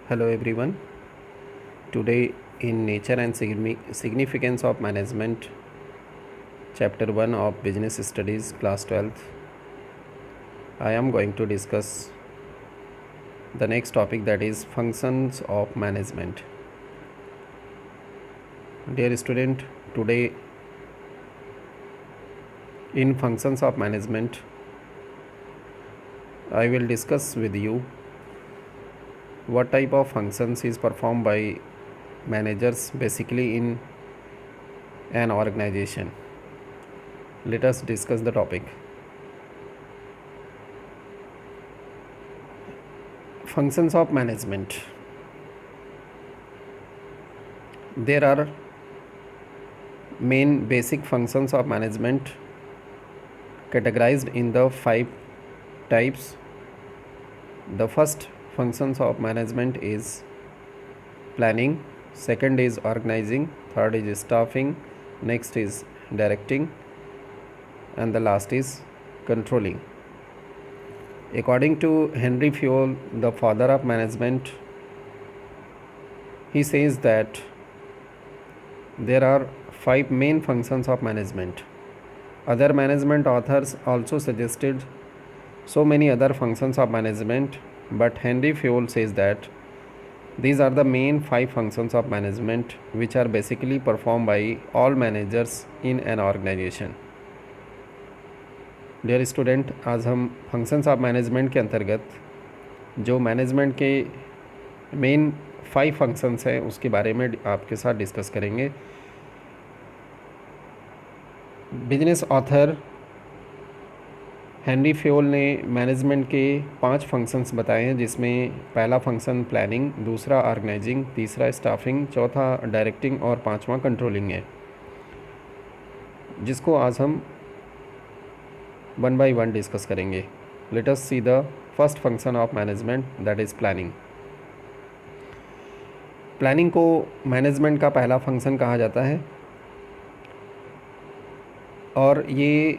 Hello everyone. Today in Nature and Significance of Management, Chapter 1 of Business Studies, Class 12th, I am going to discuss the next topic, that is functions of management. Dear student, today in functions of management, I will discuss with you what type of functions is performed by managers basically in an organization. Let us discuss the topic. Functions of management. There are main basic functions of management categorized in the 5 types. The first functions of management is planning, second is organizing, third is staffing, next is directing, and the last is controlling. According to Henry Fayol, the father of management, he says that there are 5 main functions of management. Other management authors also suggested so many other functions of management, but Henry Fayol says that these are the main 5 functions of management which are basically performed by all managers in an organization. Dear student, आज हम functions of management के अंतर्गत जो management के main 5 functions हैं उसके बारे में आपके साथ डिस्कस करेंगे. बिजनेस ऑथर हेनरी फेयोल ने मैनेजमेंट के 5 फंक्शंस बताए हैं, जिसमें पहला फंक्शन प्लानिंग, दूसरा ऑर्गेनाइजिंग, तीसरा स्टाफिंग, चौथा डायरेक्टिंग और 5वां कंट्रोलिंग है, जिसको आज हम 1 by 1 डिस्कस करेंगे. Late us see the first function of management, that is planning. Planning को मैनेजमेंट का पहला फंक्शन कहा जाता है और ये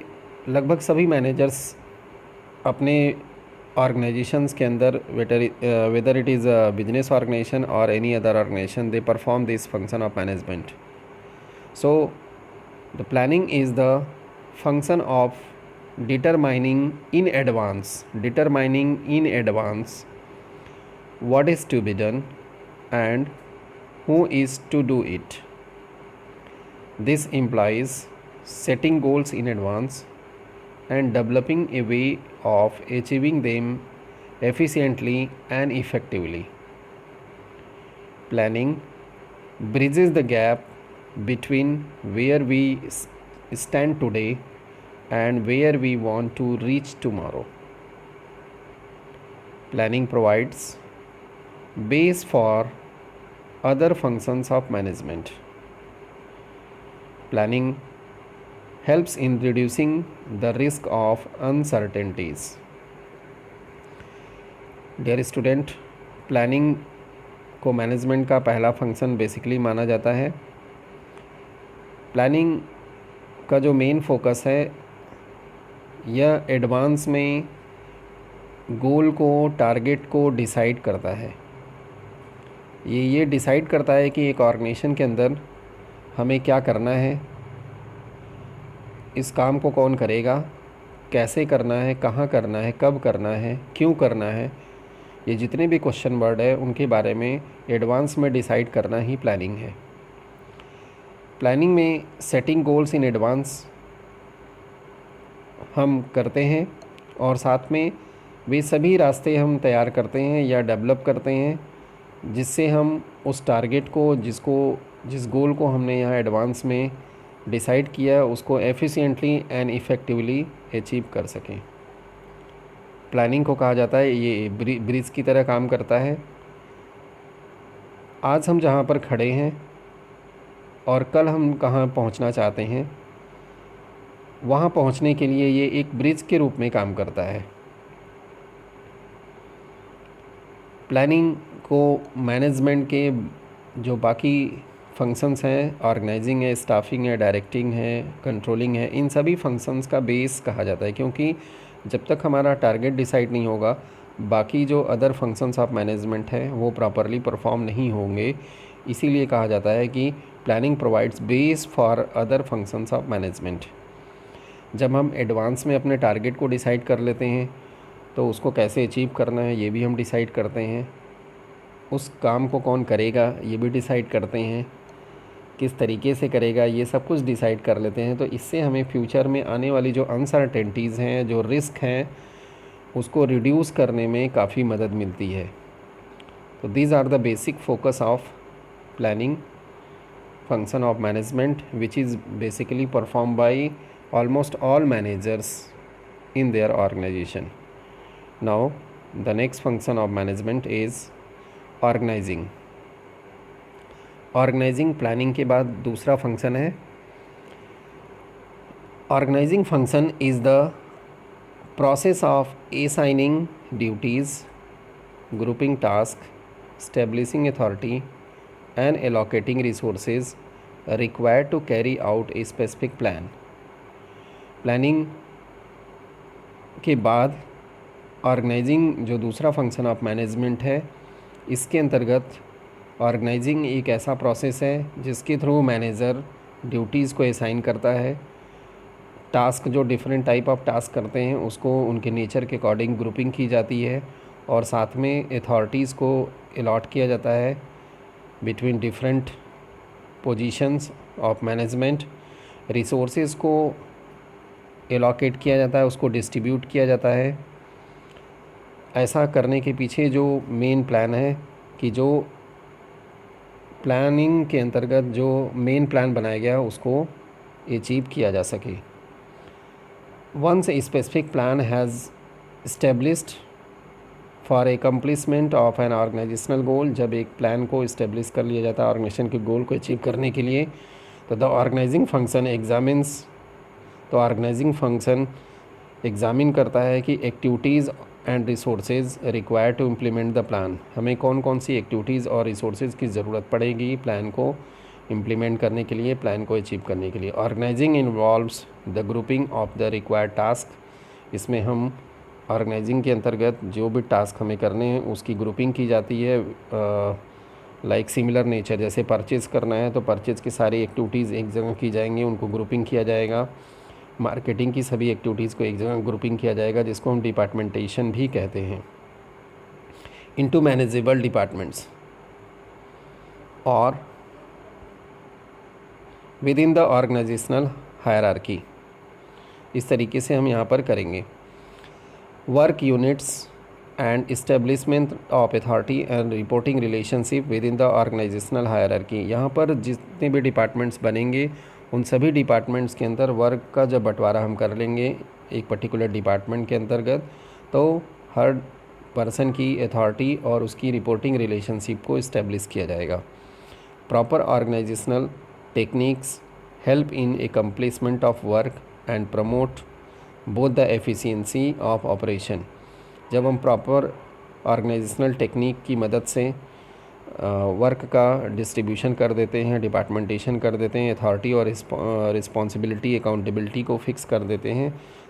लगभग सभी मैनेजर्स अपने ऑर्गेनाइजेशंस के अंदर, whether it is a business organisation और any other organisation, they perform this function of management. So the planning is the function of determining in advance what is to be done and who is to do it. This implies setting goals in advance and developing a way of achieving them efficiently and effectively. Planning bridges the gap between where we stand today and where we want to reach tomorrow. Planning provides base for other functions of management. Planning helps in reducing the risk of uncertainties. Dear student, planning को management का पहला function basically माना जाता है. Planning का जो main focus है, यह एडवांस में गोल को, टारगेट को डिसाइड करता है. ये डिसाइड करता है कि एक ऑर्गेनाइजेशन के अंदर हमें क्या करना है, इस काम को कौन करेगा, कैसे करना है, कहाँ करना है, कब करना है, क्यों करना है. ये जितने भी क्वेश्चन वर्ड है उनके बारे में एडवांस में डिसाइड करना ही प्लानिंग है. प्लानिंग में सेटिंग गोल्स इन एडवांस हम करते हैं और साथ में वे सभी रास्ते हम तैयार करते हैं या डेवलप करते हैं जिससे हम उस टारगेट को, जिस गोल को हमने यहाँ एडवांस में डिसाइड किया उसको एफिशिएंटली एंड इफ़ेक्टिवली अचीव कर सकें. प्लानिंग को कहा जाता है, ये ब्रिज की तरह काम करता है. आज हम जहाँ पर खड़े हैं और कल हम कहाँ पहुँचना चाहते हैं, वहाँ पहुँचने के लिए ये एक ब्रिज के रूप में काम करता है. प्लानिंग को मैनेजमेंट के जो बाकी फंक्शंस हैं, ऑर्गेनाइजिंग है, स्टाफिंग है, डायरेक्टिंग है, कंट्रोलिंग है, इन सभी फंक्शंस का बेस कहा जाता है, क्योंकि जब तक हमारा टारगेट डिसाइड नहीं होगा बाकी जो अदर फंक्शंस ऑफ मैनेजमेंट है वो प्रॉपरली परफॉर्म नहीं होंगे। इसीलिए कहा जाता है कि planning provides base for other functions of management. जब हम एडवांस में अपने टारगेट को डिसाइड कर लेते हैं तो उसको कैसे अचीव करना है ये भी हम डिसाइड करते हैं, उस काम को कौन करेगा ये भी डिसाइड करते हैं, किस तरीके से करेगा ये सब कुछ डिसाइड कर लेते हैं। तो इससे हमें फ्यूचर में आने वाली जो अनसर्टेनिटीज़ हैं, जो रिस्क हैं, उसको रिड्यूस करने में काफ़ी मदद मिलती है। तो these are the basic focus of planning function of management which is basically perform by almost all managers in their organization. Now the next function of management is organizing. Organizing planning के बाद दूसरा function है organizing function is the process of assigning duties, grouping tasks, establishing authority and allocating resources required to carry out a specific plan. Planning के बाद organising जो दूसरा function of management है, इसके अंतर्गत ऑर्गेनाइजिंग एक ऐसा प्रोसेस है जिसके थ्रू मैनेजर ड्यूटीज़ को असाइन करता है। टास्क जो डिफरेंट टाइप ऑफ टास्क करते हैं उसको उनके नेचर के अकॉर्डिंग ग्रुपिंग की जाती है और साथ में अथॉरिटीज़ को अलॉट किया जाता है between different positions of management. Resources को एलोकेट किया जाता है, उसको डिस्ट्रीब्यूट किया जाता है। ऐसा करने के पीछे जो मेन प्लान है कि जो प्लानिंग के अंतर्गत जो मेन प्लान बनाया गया है उसको अचीव किया जा सके। Once a specific plan has established for accomplishment of an organisational goal, जब एक प्लान को इस्टेब्लिश कर लिया जाता है ऑर्गेनाइजेशन के गोल को अचीव करने के लिए, तो द ऑर्गेनाइजिंग फंक्शन एग्जामिन्स, तो ऑर्गेनाइजिंग फंक्शन एग्ज़ामिन करता है कि activities and resources require to implement the plan, हमें कौन कौन सी एक्टिविटीज़ और रिसोर्सेज की ज़रूरत पड़ेगी प्लान को इम्प्लीमेंट करने के लिए, प्लान को अचीव करने के लिए। Organizing involves the grouping of the required task, इसमें हम ऑर्गेनाइजिंग के अंतर्गत जो भी टास्क हमें करने हैं उसकी ग्रुपिंग की जाती है। लाइक सिमिलर नेचर, जैसे परचेज़ करना है तो परचेज़ की सारी एक्टिविटीज़ एक जगह की जाएंगी, उनको ग्रुपिंग किया जाएगा। मार्केटिंग की सभी एक्टिविटीज़ को एक जगह ग्रुपिंग किया जाएगा, जिसको हम डिपार्टमेंटेशन भी कहते हैं। इनटू मैनेजेबल डिपार्टमेंट्स और within the organizational hierarchy, इस तरीके से हम यहाँ पर करेंगे। Work units and establishment of authority and reporting relationship within the organizational hierarchy, यहाँ पर जितने भी डिपार्टमेंट्स बनेंगे उन सभी डिपार्टमेंट्स के अंदर वर्क का जब बंटवारा हम कर लेंगे एक पर्टिकुलर डिपार्टमेंट के अंतर्गत, तो हर पर्सन की अथॉरिटी और उसकी रिपोर्टिंग रिलेशनशिप को इस्टेब्लिश किया जाएगा। Proper organizational techniques help in accomplishment of work and promote both the efficiency of operation, जब हम प्रॉपर ऑर्गेनाइजेशनल टेक्निक की मदद से वर्क का डिस्ट्रीब्यूशन कर देते हैं, डिपार्टमेंटेशन कर देते हैं, अथॉरिटी और रिस्पॉन्सिबिलिटी अकाउंटेबिलिटी को फिक्स कर देते हैं,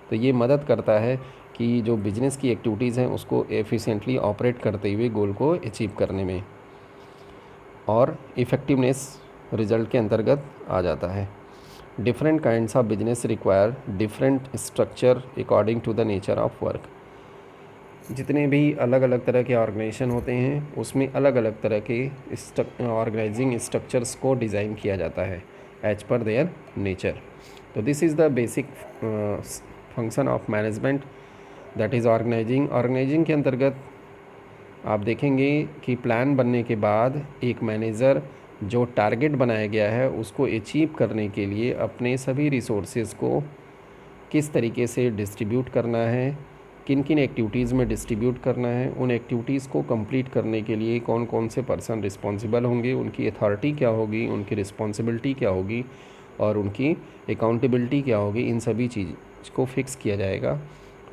तो ये मदद करता है कि जो बिजनेस की एक्टिविटीज़ हैं उसको एफिशिएंटली ऑपरेट करते हुए गोल को अचीव करने में, और इफ़ेक्टिवनेस रिजल्ट के अंतर्गत आ जाता है। Different kinds of business require different structure according to the nature of work, जितने भी अलग अलग तरह के ऑर्गेनाइजेशन होते हैं उसमें अलग अलग तरह के ऑर्गेनाइजिंग स्ट्रक्चर्स को डिज़ाइन किया जाता है एज पर देयर नेचर। तो this is the basic function of management, that is organizing. Organizing के अंतर्गत आप देखेंगे कि प्लान बनने के बाद एक मैनेजर जो टारगेट बनाया गया है उसको अचीव करने के लिए अपने सभी रिसोर्सेज को किस तरीके से डिस्ट्रीब्यूट करना है, किन किन एक्टिविटीज़ में डिस्ट्रीब्यूट करना है, उन एक्टिविटीज़ को कंप्लीट करने के लिए कौन कौन से पर्सन रिस्पॉन्सिबल होंगे, उनकी अथॉरिटी क्या होगी, उनकी रिस्पॉन्सिबिलिटी क्या होगी और उनकी अकाउंटेबिलिटी क्या होगी, इन सभी चीज़ को फिक्स किया जाएगा।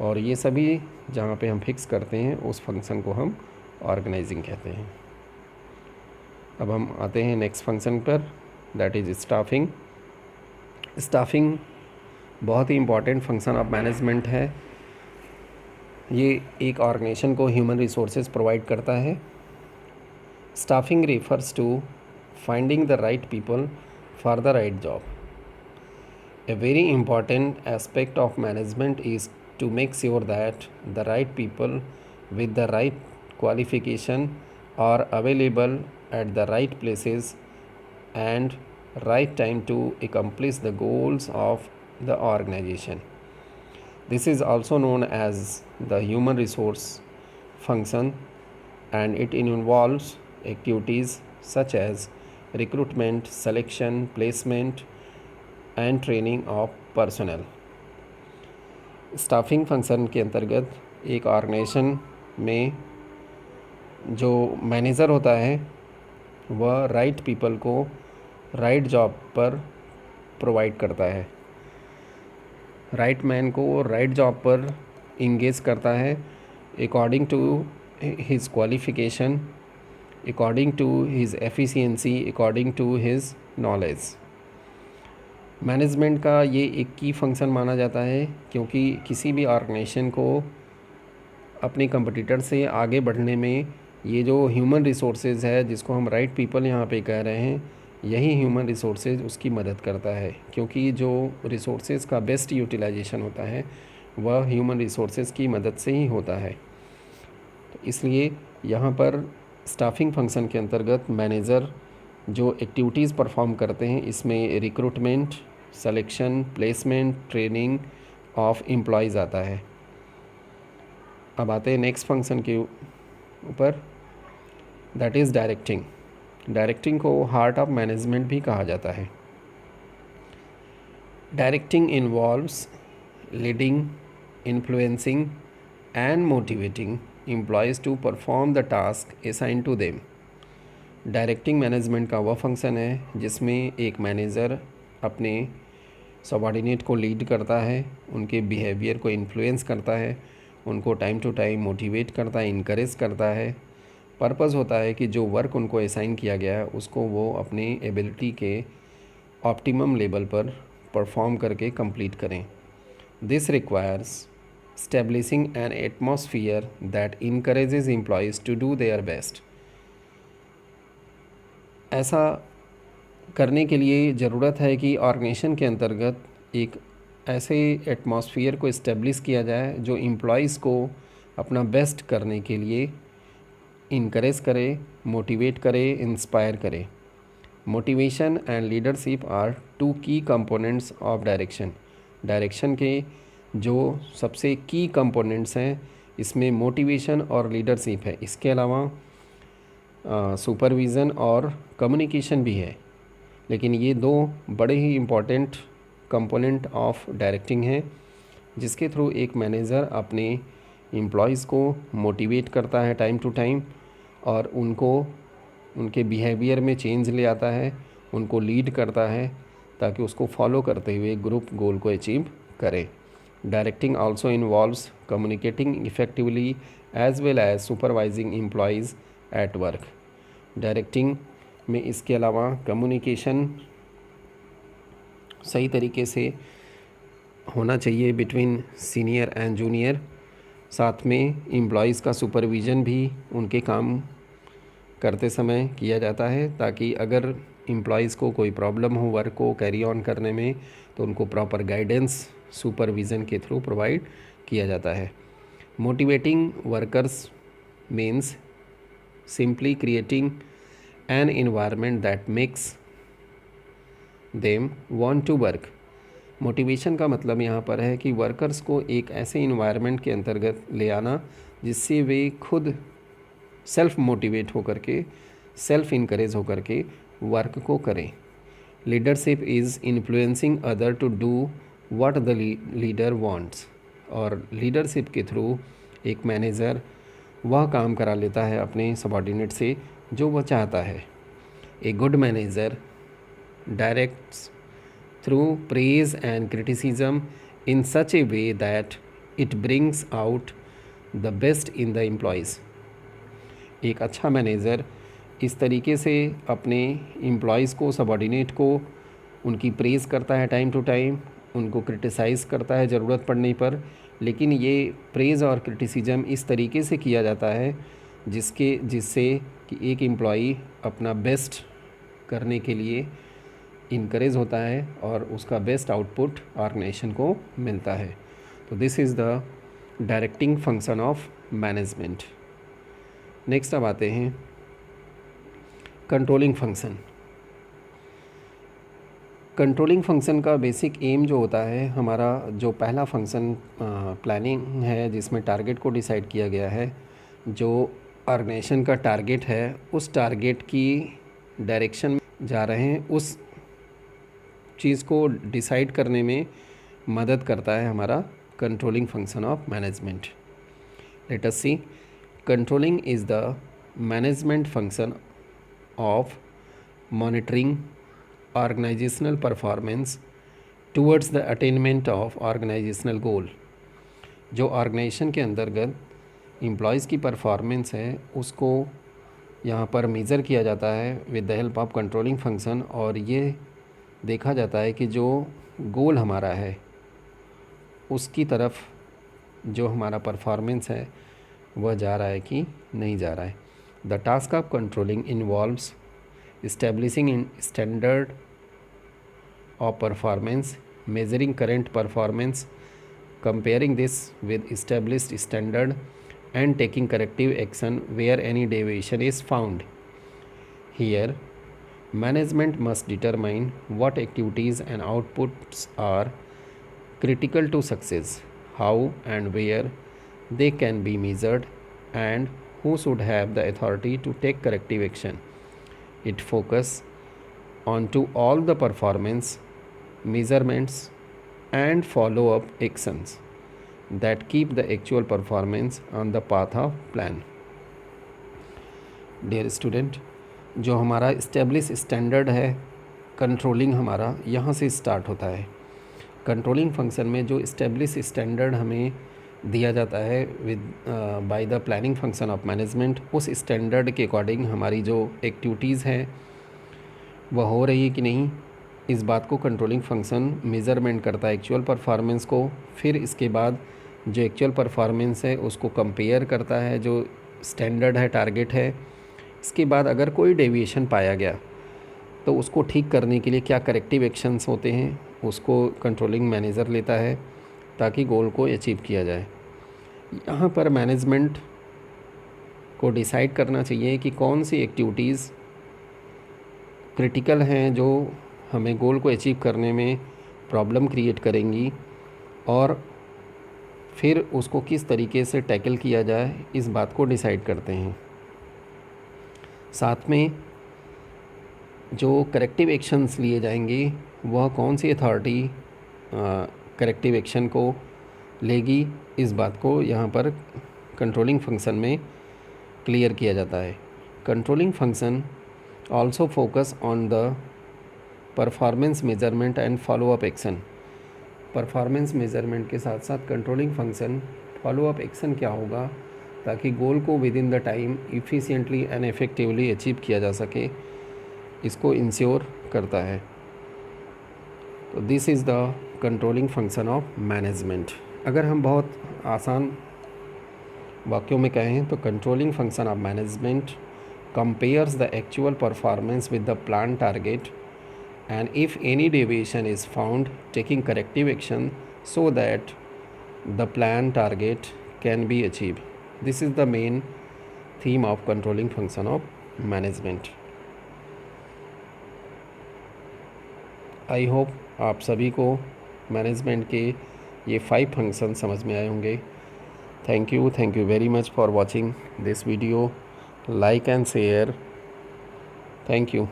और ये सभी जहाँ पे हम फिक्स करते हैं उस फंक्शन को हम ऑर्गेनाइजिंग कहते हैं। अब हम आते हैं नेक्स्ट फंक्शन पर, दैट इज़ स्टाफिंग। स्टाफिंग बहुत ही इम्पॉर्टेंट फंक्शन ऑफ मैनेजमेंट है। ये एक ऑर्गेनाइजेशन को ह्यूमन रिसोर्सेज प्रोवाइड करता है। Staffing refers to finding the right people for the right job. A very important aspect of management is to make sure that the right people with the right qualification are available at the right places and right time to accomplish the goals of the organization. This is also known as the human resource function, and it involves activities such as recruitment, selection, placement and training of personal. Staffing function के अंतर्गत एक organisation में जो manager होता है वह right people को right job पर प्रोवाइड करता है, राइट मैन को राइट जॉब पर इंगेज करता है according to his qualification, according to his efficiency, according to his knowledge. Management का ये एक की फंक्शन माना जाता है, क्योंकि किसी भी ऑर्गेनाइजेशन को अपने कंपटीटर से आगे बढ़ने में ये जो ह्यूमन रिसोर्सेज है, जिसको हम राइट पीपल यहाँ पे कह रहे हैं, यही ह्यूमन रिसोर्सेज उसकी मदद करता है, क्योंकि जो रिसोर्सेज का बेस्ट यूटिलाइजेशन होता है वह ह्यूमन रिसोर्सेज की मदद से ही होता है। तो इसलिए यहाँ पर स्टाफिंग फंक्शन के अंतर्गत मैनेजर जो एक्टिविटीज़ परफॉर्म करते हैं, इसमें recruitment, selection, placement, training of employees आता है। अब आते हैं नेक्स्ट फंक्शन के ऊपर, दैट इज़ डायरेक्टिंग। डायरेक्टिंग को हार्ट ऑफ मैनेजमेंट भी कहा जाता है। Directing involves leading, influencing and motivating employees to perform the task assign to them. Directing management का वह फंक्शन है जिसमें एक मैनेजर अपने सबॉर्डिनेट को लीड करता है, उनके बिहेवियर को इन्फ्लुएंस करता है, उनको टाइम टू टाइम मोटिवेट करता है, इनकरेज करता है। पर्पज़ होता है कि जो वर्क उनको असाइन किया गया है उसको वो अपनी एबिलिटी के ऑप्टिमम लेवल पर परफॉर्म करके कंप्लीट करें। This requires establishing an atmosphere that encourages employees to do their best. ऐसा करने के लिए ज़रूरत है कि ऑर्गेनाइजेशन के अंतर्गत एक ऐसे एटमॉस्फियर को इस्टेब्लिश किया जाए जो एम्प्लॉयज़ को अपना बेस्ट करने के लिए इनकरेज करे, मोटिवेट करे, इंस्पायर करे। Motivation and leadership are two key components of direction. Direction के जो सबसे की कंपोनेंट्स हैं, इसमें मोटिवेशन और लीडरशिप है। इसके अलावा सुपरविज़न और कम्युनिकेशन भी है, लेकिन ये दो बड़े ही इम्पॉर्टेंट कंपोनेंट ऑफ डायरेक्टिंग हैं, जिसके थ्रू एक मैनेजर अपने एम्प्लॉयज़ को मोटिवेट करता है टाइम टू टाइम और उनको उनके बिहेवियर में चेंज ले आता है, उनको लीड करता है ताकि उसको फॉलो करते हुए ग्रुप गोल को अचीव करे। Directing also involves communicating effectively as well as supervising employees at work. Directing में इसके अलावा कम्युनिकेशन सही तरीके से होना चाहिए बिटवीन सीनियर एंड जूनियर। साथ में एम्प्लॉयज़ का सुपरविज़न भी उनके काम करते समय किया जाता है, ताकि अगर एम्प्लॉयज़ को कोई प्रॉब्लम हो वर्क को कैरी ऑन करने में तो उनको प्रॉपर गाइडेंस सुपरविज़न के थ्रू प्रोवाइड किया जाता है। Motivating workers means simply creating an environment that makes them want to work। Motivation का मतलब यहाँ पर है कि वर्कर्स को एक ऐसे इन्वायरमेंट के अंतर्गत ले आना जिससे वे खुद सेल्फ मोटिवेट होकर के, सेल्फ इनकरेज होकर के वर्क को करें। Leadership is influencing other to do what the leader wants. और लीडरशिप के थ्रू एक मैनेजर वह काम करा लेता है अपने सबॉर्डिनेट से जो वह चाहता है। A good manager directs through praise and criticism in such A way that it brings out the best in the employees. एक अच्छा मैनेजर इस तरीके से अपने एम्प्लॉयज़ को, सबॉर्डिनेट को उनकी प्रेज़ करता है टाइम टू टाइम, उनको क्रिटिसाइज़ करता है ज़रूरत पड़ने पर, लेकिन ये प्रेज़ और क्रिटिसिज्म इस तरीके से किया जाता है जिससे कि एक एम्प्लॉई अपना बेस्ट करने के लिए इनकरेज होता है और उसका बेस्ट आउटपुट ऑर्गेनाइजेशन को मिलता है। तो this is the directing function of management. Next अब आते हैं कंट्रोलिंग फंक्शन। कंट्रोलिंग फंक्शन का बेसिक एम जो होता है, हमारा जो पहला फंक्शन प्लानिंग है जिसमें टारगेट को डिसाइड किया गया है, जो ऑर्गेनाइजेशन का टारगेट है उस टारगेट की डायरेक्शन में जा रहे हैं, उस चीज़ को डिसाइड करने में मदद करता है हमारा controlling function of management. Let us see, controlling is the management function of monitoring organizational performance towards the attainment of organizational goal। जो ऑर्गेनाइजेशन के अंतर्गत एम्प्लॉयज़ की परफॉर्मेंस है उसको यहाँ पर मेज़र किया जाता है with the help of controlling function, और ये देखा जाता है कि जो गोल हमारा है उसकी तरफ जो हमारा परफॉर्मेंस है वह जा रहा है कि नहीं जा रहा है। The task of controlling involves establishing standard of performance, measuring current performance, comparing this with established standard, and taking corrective action where any deviation is found. Here, management must determine what activities and outputs are critical to success, how and where they can be measured, and who should have the authority to take corrective action. It focus on to all the performance measurements and follow-up actions that keep the actual performance on the path of plan. Dear student, जो हमारा establish standard है controlling हमारा यहाँ से start होता है। Controlling function में जो इस्टेब्लिश स्टैंडर्ड हमें दिया जाता है with by the planning function of management, उस स्टैंडर्ड के अकॉर्डिंग हमारी जो एक्टिविटीज़ हैं वह हो रही है कि नहीं, इस बात को कंट्रोलिंग फंक्शन मेज़रमेंट करता है एक्चुअल परफॉर्मेंस को। फिर इसके बाद जो एक्चुअल परफॉर्मेंस है उसको कंपेयर करता है जो स्टैंडर्ड है, टारगेट है। इसके बाद अगर कोई डेविएशन पाया गया तो उसको ठीक करने के लिए क्या करेक्टिव एक्शंस होते हैं उसको कंट्रोलिंग मैनेजर लेता है ताकि गोल को अचीव किया जाए। यहाँ पर मैनेजमेंट को डिसाइड करना चाहिए कि कौन सी एक्टिविटीज़ क्रिटिकल हैं जो हमें गोल को अचीव करने में प्रॉब्लम क्रिएट करेंगी, और फिर उसको किस तरीके से टैकल किया जाए इस बात को डिसाइड करते हैं। साथ में जो करेक्टिव एक्शंस लिए जाएंगे वह कौन सी अथॉरिटी करेक्टिव एक्शन को लेगी, इस बात को यहाँ पर कंट्रोलिंग फंक्शन में क्लियर किया जाता है। Controlling function also focus on the performance measurement and follow up action. Performance measurement के साथ साथ कंट्रोलिंग फंक्शन फॉलोअप एक्शन क्या होगा ताकि गोल को within the time efficiently and effectively achieve किया जा सके, इसको इंश्योर करता है। तो this is the controlling function of management. अगर हम बहुत आसान वाक्यों में कहें तो controlling function of management compares the actual performance with the planned target, and if any deviation is found, taking corrective action so that the planned target can be achieved. This is the main theme of controlling function of management. I hope आप सभी को management के ये 5 function समझ में आए होंगे। Thank you very much for watching this video. Like and share. Thank you.